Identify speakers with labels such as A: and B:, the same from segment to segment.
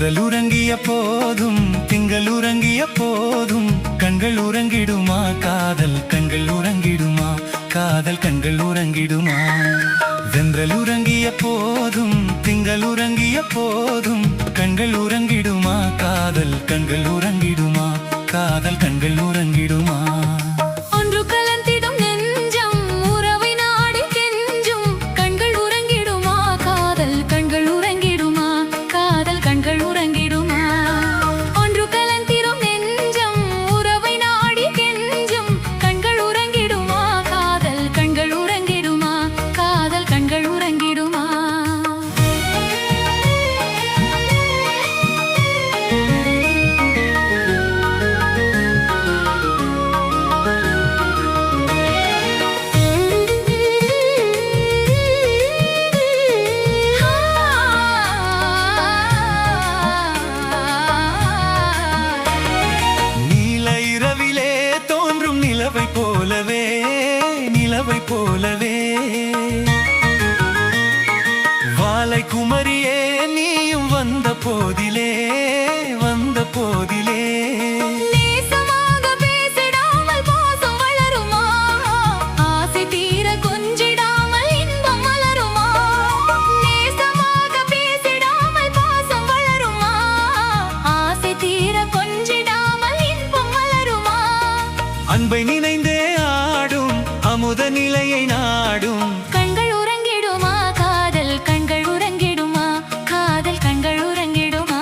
A: தென்றல் உறங்கிய போதும் திங்கள் உறங்கிய போதும் கண்கள் உறங்கிடுமா காதல் கண்கள் உறங்கிடுமா காதல் கண்கள் உறங்கிடுமா தென்றல் உறங்கிய போதும் திங்கள் உறங்கிய போதும் கண்கள் உறங்கிடுமா காதல் கண்கள் உறங்கிடுமா காதல் கண்கள் உறங்கிடுமா நிலவை போலவே வாலை குமரியே நீயும் வந்த போதிலே அன்பை நினைந்தே ஆடும் அமுத நிலையை நாடும்
B: கண்கள் உறங்கிடுமா காதல் கண்கள் உறங்கிடுமா காதல் கண்கள் உறங்கிடுமா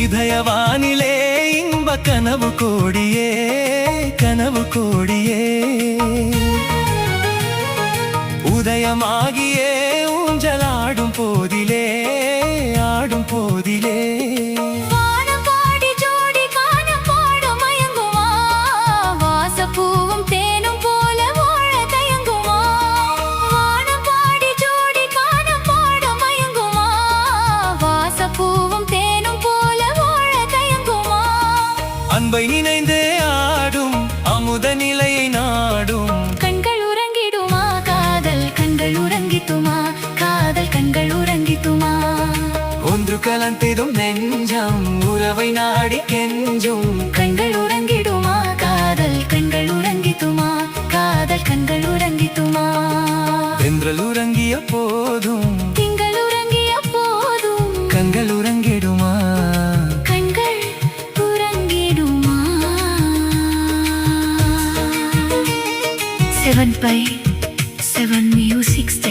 A: இதயவானிலே இன்ப கனவு கோடியே உதயமாகியே ஊஞ்சலாடும் போதிலே அன்பை நினைந்தே ஆடும் அமுத நிலையை நாடும்
B: கண்கள் உறங்கிடுமா காதல் கண்கள் உறங்கித்துமா காதல் கண்கள் உறங்கித்துமா
A: ஒன்று கலந்திடும் நெஞ்சம் உறவை நாடி கெஞ்சும்
B: கண்கள் உறங்கிடுமா காதல் கண்கள் உறங்கித்துமா காதல் கண்கள் உறங்கித்துமா
A: தென்றல் உறங்கிய போதும்
B: திங்கள் உறங்கிய போதும்
A: கண்கள் உறங்கிடுமா
B: 7/7 Music